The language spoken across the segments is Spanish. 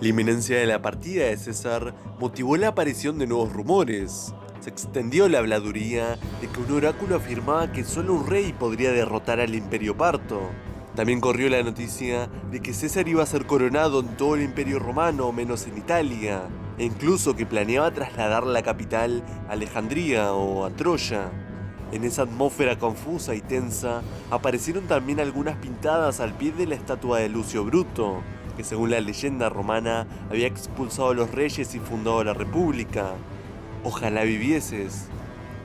La inminencia de la partida de César motivó la aparición de nuevos rumores. Se extendió la habladuría de que un oráculo afirmaba que solo un rey podría derrotar al Imperio Parto. También corrió la noticia de que César iba a ser coronado en todo el Imperio Romano menos en Italia, e incluso que planeaba trasladar la capital a Alejandría o a Troya. En esa atmósfera confusa y tensa aparecieron también algunas pintadas al pie de la estatua de Lucio Bruto, que según la leyenda romana había expulsado a los reyes y fundado la república. Ojalá vivieses.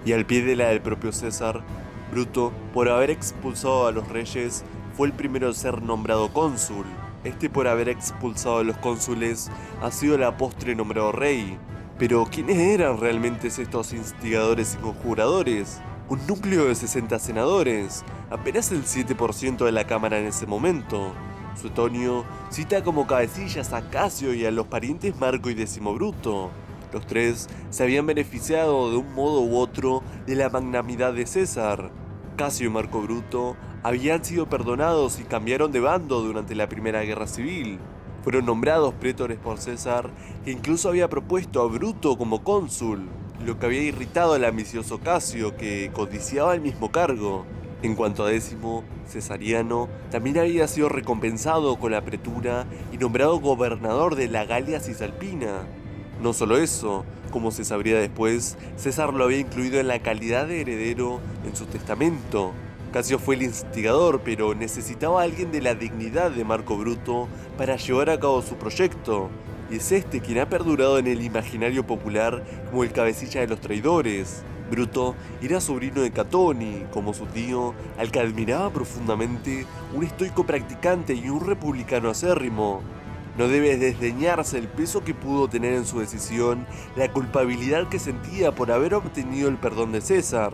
Y al pie de la del propio César, Bruto, por haber expulsado a los reyes, fue el primero en ser nombrado cónsul. Por haber expulsado a los cónsules ha sido la postre nombrado rey. Pero ¿quiénes eran realmente estos instigadores y conjuradores? Un núcleo de 60 senadores, apenas el 7% de la cámara en ese momento. Suetonio cita como cabecillas a Casio y a los parientes Marco y Décimo Bruto. Los tres se habían beneficiado de un modo u otro de la magnanimidad de César. Casio y Marco Bruto habían sido perdonados y cambiaron de bando durante la Primera Guerra Civil. Fueron nombrados prétores por César, que incluso había propuesto a Bruto como cónsul, lo que había irritado al ambicioso Casio, que codiciaba el mismo cargo. En cuanto a Décimo, Cesariano, también había sido recompensado con la pretura y nombrado gobernador de la Galia Cisalpina. No solo eso, como se sabría después, César lo había incluido en la calidad de heredero en su testamento. Casio fue el instigador, pero necesitaba a alguien de la dignidad de Marco Bruto para llevar a cabo su proyecto, y es quien ha perdurado en el imaginario popular como el cabecilla de los traidores. Bruto era sobrino de Catón y, como su tío, al que admiraba profundamente, un estoico practicante y un republicano acérrimo. No debe desdeñarse el peso que pudo tener en su decisión la culpabilidad que sentía por haber obtenido el perdón de César,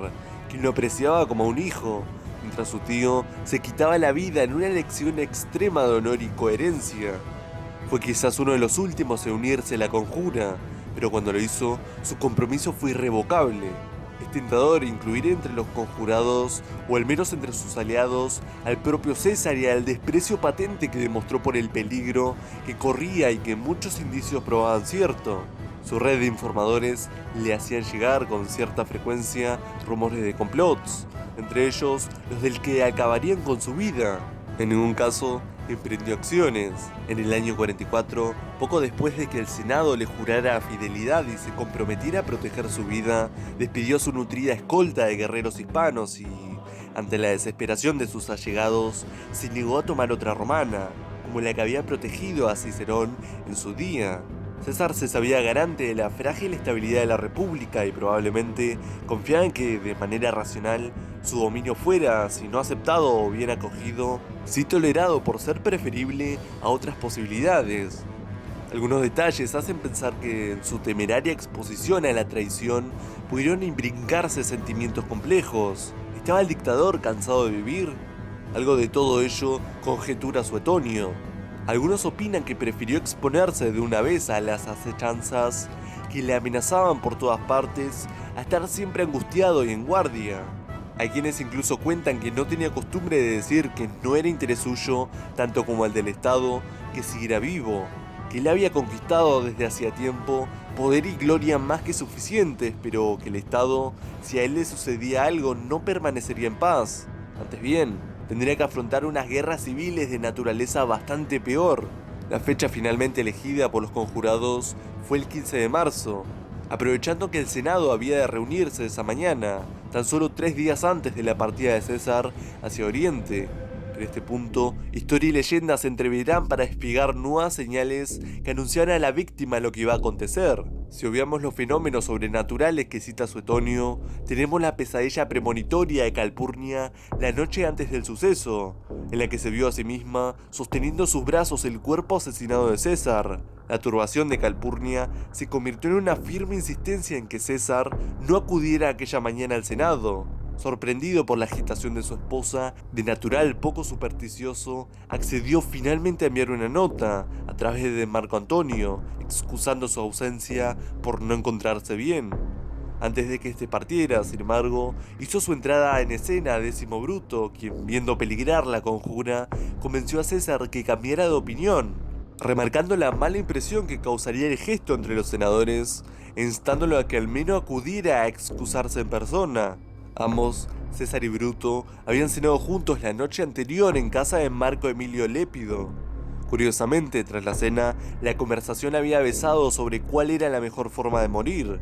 quien lo apreciaba como un hijo, mientras su tío se quitaba la vida en una elección extrema de honor y coherencia. Fue quizás uno de los últimos en unirse a la conjura, pero cuando lo hizo, su compromiso fue irrevocable. Es tentador incluir entre los conjurados, o al menos entre sus aliados, al propio César y al desprecio patente que demostró por el peligro que corría y que muchos indicios probaban cierto. Su red de informadores le hacían llegar con cierta frecuencia rumores de complots, entre ellos los del que acabarían con su vida. En ningún caso emprendió acciones. En el año 44, poco después de que el Senado le jurara fidelidad y se comprometiera a proteger su vida, despidió a su nutrida escolta de guerreros hispanos y, ante la desesperación de sus allegados, se negó a tomar otra romana, como la que había protegido a Cicerón en su día. César se sabía garante de la frágil estabilidad de la República y probablemente confiaba en que, de manera racional, su dominio fuera, si no aceptado o bien acogido, sí tolerado por ser preferible a otras posibilidades. Algunos detalles hacen pensar que en su temeraria exposición a la traición pudieron imbricarse sentimientos complejos. ¿Estaba el dictador cansado de vivir? Algo de todo ello conjetura Suetonio. Algunos opinan que prefirió exponerse de una vez a las acechanzas que le amenazaban por todas partes a estar siempre angustiado y en guardia. Hay quienes incluso cuentan que no tenía costumbre de decir que no era interés suyo, tanto como el del Estado, que siguiera vivo, que él había conquistado desde hacía tiempo poder y gloria más que suficientes, pero que el Estado, si a él le sucedía algo, no permanecería en paz. Antes bien, tendría que afrontar unas guerras civiles de naturaleza bastante peor. La fecha finalmente elegida por los conjurados fue el 15 de marzo, aprovechando que el Senado había de reunirse esa mañana, tan solo 3 días antes de la partida de César hacia Oriente. En este punto, historia y leyenda se entreverán para espigar nuevas señales que anunciaran a la víctima lo que iba a acontecer. Si obviamos los fenómenos sobrenaturales que cita Suetonio, tenemos la pesadilla premonitoria de Calpurnia la noche antes del suceso, en la que se vio a sí misma sosteniendo en sus brazos el cuerpo asesinado de César. La turbación de Calpurnia se convirtió en una firme insistencia en que César no acudiera aquella mañana al Senado. Sorprendido por la agitación de su esposa, de natural poco supersticioso, accedió finalmente a enviar una nota a través de Marco Antonio, excusando su ausencia por no encontrarse bien. Antes de que este partiera, sin embargo, hizo su entrada en escena a Décimo Bruto, quien, viendo peligrar la conjura, convenció a César que cambiara de opinión. remarcando la mala impresión que causaría el gesto entre los senadores e instándolo a que al menos acudiera a excusarse en persona. Ambos, César y Bruto, habían cenado juntos la noche anterior en casa de Marco Emilio Lépido. Curiosamente, tras la cena, la conversación había versado sobre cuál era la mejor forma de morir.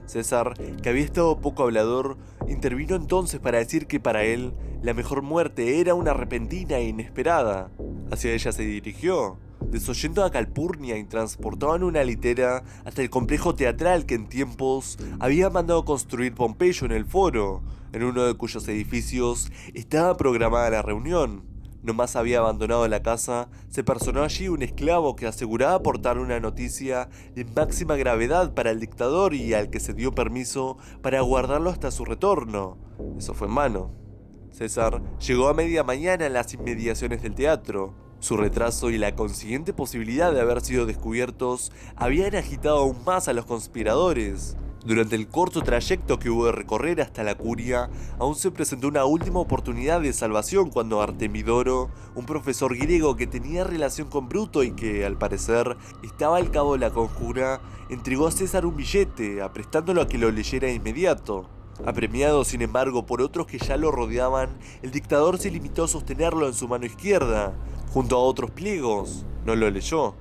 César, que había estado poco hablador, intervino entonces para decir que para él, la mejor muerte era una repentina e inesperada. Hacia ella se dirigió, desoyendo a Calpurnia, y transportó en una litera hasta el complejo teatral que en tiempos había mandado construir Pompeyo en el Foro, en uno de cuyos edificios estaba programada la reunión. Nomás había abandonado la casa, se personó allí un esclavo que aseguraba aportar una noticia de máxima gravedad para el dictador y al que se dio permiso para guardarlo hasta su retorno. Eso fue en vano. César llegó a media mañana a las inmediaciones del teatro. Su retraso y la consiguiente posibilidad de haber sido descubiertos habían agitado aún más a los conspiradores. Durante el corto trayecto que hubo de recorrer hasta la curia, aún se presentó una última oportunidad de salvación cuando Artemidoro, un profesor griego que tenía relación con Bruto y que, al parecer, estaba al cabo de la conjura, entregó a César un billete, aprestándolo a que lo leyera de inmediato. Apremiado, sin embargo, por otros que ya lo rodeaban, el dictador se limitó a sostenerlo en su mano izquierda, junto a otros pliegos. No lo leyó.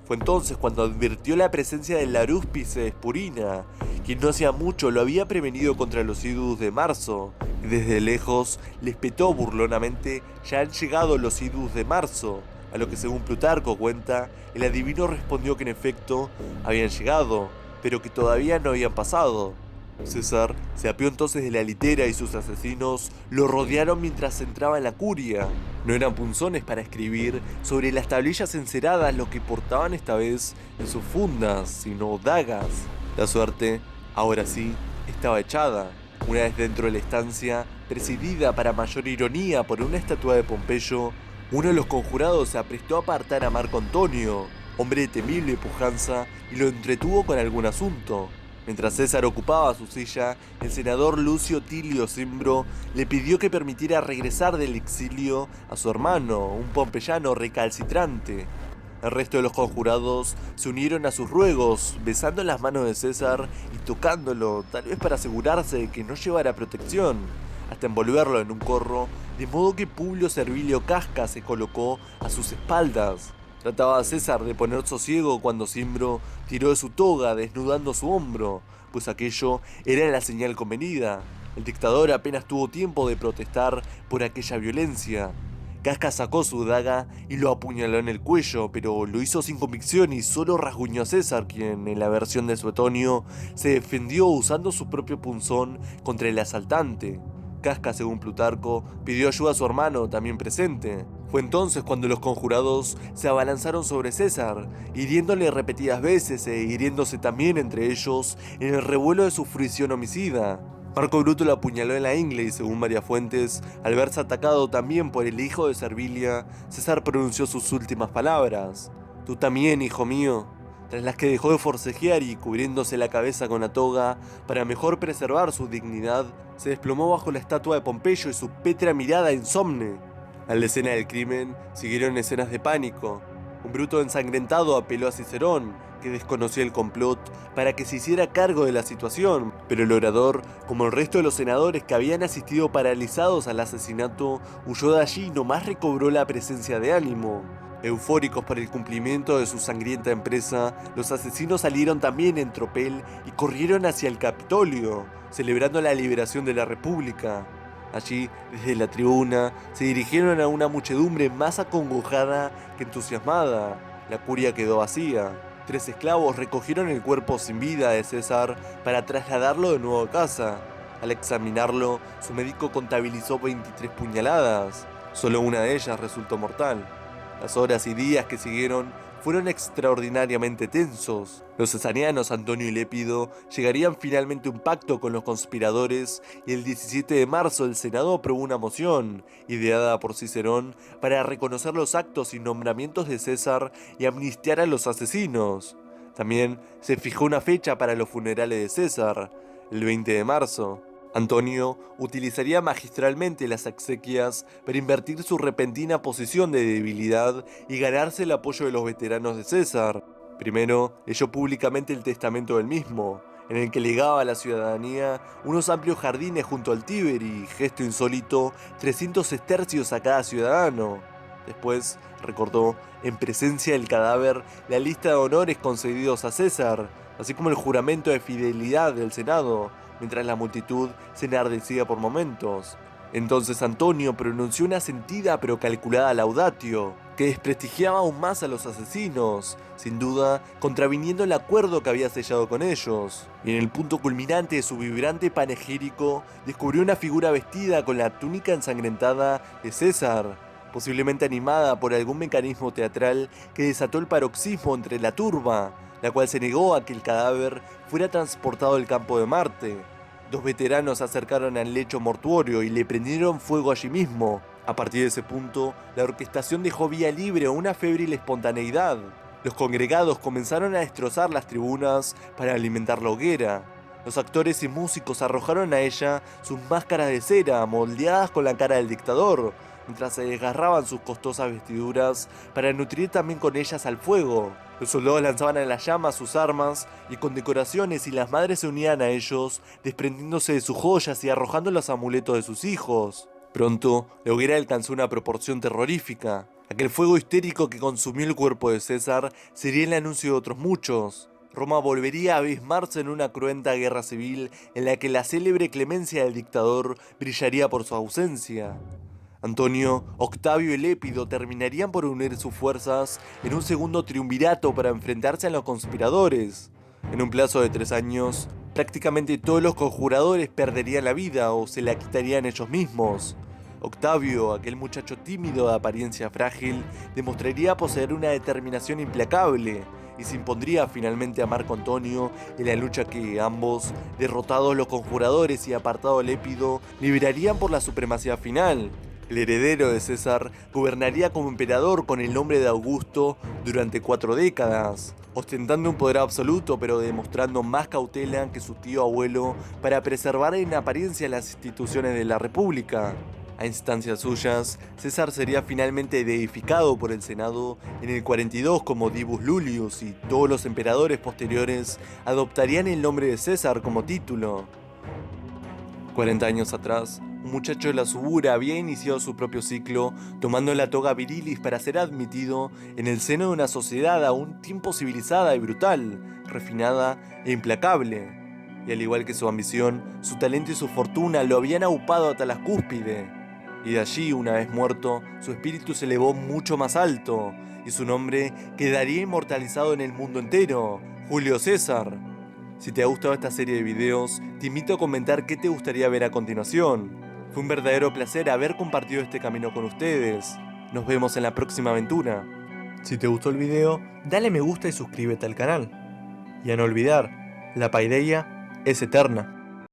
Fue entonces cuando advirtió la presencia del Laruspice Espurina, quien no hacía mucho lo había prevenido contra los idus de marzo, y desde lejos les petó burlonamente: ya han llegado los idus de marzo, a lo que según Plutarco cuenta, el adivino respondió que en efecto habían llegado, pero que todavía no habían pasado. César se apió entonces de la litera y sus asesinos lo rodearon mientras entraba en la curia. No eran punzones para escribir sobre las tablillas enceradas lo que portaban esta vez en sus fundas, sino dagas. La suerte, ahora sí, estaba echada. Una vez dentro de la estancia, presidida para mayor ironía por una estatua de Pompeyo, uno de los conjurados se aprestó a apartar a Marco Antonio, hombre de temible pujanza, y lo entretuvo con algún asunto. Mientras César ocupaba su silla, el senador Lucio Tilio Cimbro le pidió que permitiera regresar del exilio a su hermano, un pompeyano recalcitrante. El resto de los conjurados se unieron a sus ruegos, besando las manos de César y tocándolo, tal vez para asegurarse de que no llevara protección, hasta envolverlo en un corro, de modo que Publio Servilio Casca se colocó a sus espaldas. Trataba a César de poner sosiego cuando Cimbro tiró de su toga, desnudando su hombro, pues aquello era la señal convenida. El dictador apenas tuvo tiempo de protestar por aquella violencia. Casca sacó su daga y lo apuñaló en el cuello, pero lo hizo sin convicción y solo rasguñó a César, quien, en la versión de Suetonio, se defendió usando su propio punzón contra el asaltante. Casca, según Plutarco, pidió ayuda a su hermano, también presente. Fue entonces cuando los conjurados se abalanzaron sobre César, hiriéndole repetidas veces e hiriéndose también entre ellos en el revuelo de su fruición homicida. Marco Bruto lo apuñaló en la ingle y, según varias fuentes, al verse atacado también por el hijo de Servilia, César pronunció sus últimas palabras: «Tú también, hijo mío», tras las que dejó de forcejear y, cubriéndose la cabeza con la toga para mejor preservar su dignidad, se desplomó bajo la estatua de Pompeyo y su pétrea mirada insomne. A la escena del crimen siguieron escenas de pánico. Un Bruto ensangrentado apeló a Cicerón, que desconocía el complot, para que se hiciera cargo de la situación, pero el orador, como el resto de los senadores que habían asistido paralizados al asesinato, huyó de allí y nomás recobró la presencia de ánimo. Eufóricos por el cumplimiento de su sangrienta empresa, los asesinos salieron también en tropel y corrieron hacia el Capitolio, celebrando la liberación de la República. Allí, desde la tribuna, se dirigieron a una muchedumbre más acongojada que entusiasmada. La curia quedó vacía. 3 esclavos recogieron el cuerpo sin vida de César para trasladarlo de nuevo a casa. Al examinarlo, su médico contabilizó 23 puñaladas. Solo una de ellas resultó mortal. Las horas y días que siguieron fueron extraordinariamente tensos. Los cesarianos Antonio y Lépido llegarían finalmente a un pacto con los conspiradores y el 17 de marzo el Senado aprobó una moción, ideada por Cicerón, para reconocer los actos y nombramientos de César y amnistiar a los asesinos. También se fijó una fecha para los funerales de César, el 20 de marzo. Antonio utilizaría magistralmente las exequias para invertir su repentina posición de debilidad y ganarse el apoyo de los veteranos de César. Primero, leyó públicamente el testamento del mismo, en el que legaba a la ciudadanía unos amplios jardines junto al Tíber y, gesto insólito, 300 sestercios a cada ciudadano. Después, recordó, en presencia del cadáver, la lista de honores concedidos a César, así como el juramento de fidelidad del Senado, mientras la multitud se enardecía por momentos. Entonces Antonio pronunció una sentida pero calculada laudatio, que desprestigiaba aún más a los asesinos, sin duda contraviniendo el acuerdo que había sellado con ellos. Y en el punto culminante de su vibrante panegírico, descubrió una figura vestida con la túnica ensangrentada de César, posiblemente animada por algún mecanismo teatral que desató el paroxismo entre la turba, la cual se negó a que el cadáver fuera transportado al campo de Marte. Dos veteranos se acercaron al lecho mortuorio y le prendieron fuego allí mismo. A partir de ese punto, la orquestación dejó vía libre a una febril espontaneidad. Los congregados comenzaron a destrozar las tribunas para alimentar la hoguera. Los actores y músicos arrojaron a ella sus máscaras de cera moldeadas con la cara del dictador, mientras se desgarraban sus costosas vestiduras para nutrir también con ellas al fuego. Los soldados lanzaban a las llamas sus armas y condecoraciones y las madres se unían a ellos, desprendiéndose de sus joyas y arrojando los amuletos de sus hijos. Pronto, la hoguera alcanzó una proporción terrorífica. Aquel fuego histérico que consumió el cuerpo de César sería el anuncio de otros muchos. Roma volvería a abismarse en una cruenta guerra civil en la que la célebre clemencia del dictador brillaría por su ausencia. Antonio, Octavio y Lépido terminarían por unir sus fuerzas en un segundo triunvirato para enfrentarse a los conspiradores. En un plazo de 3 años, prácticamente todos los conjuradores perderían la vida o se la quitarían ellos mismos. Octavio, aquel muchacho tímido de apariencia frágil, demostraría poseer una determinación implacable y se impondría finalmente a Marco Antonio en la lucha que ambos, derrotados los conjuradores y apartado Lépido, liberarían por la supremacía final. El heredero de César gobernaría como emperador con el nombre de Augusto durante 4 décadas, ostentando un poder absoluto pero demostrando más cautela que su tío abuelo para preservar en apariencia las instituciones de la República. A instancias suyas, César sería finalmente deificado por el Senado en el 42 como Divus Iulius y todos los emperadores posteriores adoptarían el nombre de César como título. 40 años atrás, un muchacho de la Subura había iniciado su propio ciclo, tomando la toga virilis para ser admitido en el seno de una sociedad a un tiempo civilizada y brutal, refinada e implacable. Y al igual que su ambición, su talento y su fortuna lo habían aupado hasta la cúspide. Y de allí, una vez muerto, su espíritu se elevó mucho más alto, y su nombre quedaría inmortalizado en el mundo entero, Julio César. Si te ha gustado esta serie de videos, te invito a comentar qué te gustaría ver a continuación. Fue un verdadero placer haber compartido este camino con ustedes. Nos vemos en la próxima aventura. Si te gustó el video, dale me gusta y suscríbete al canal. Y a no olvidar, la paideia es eterna.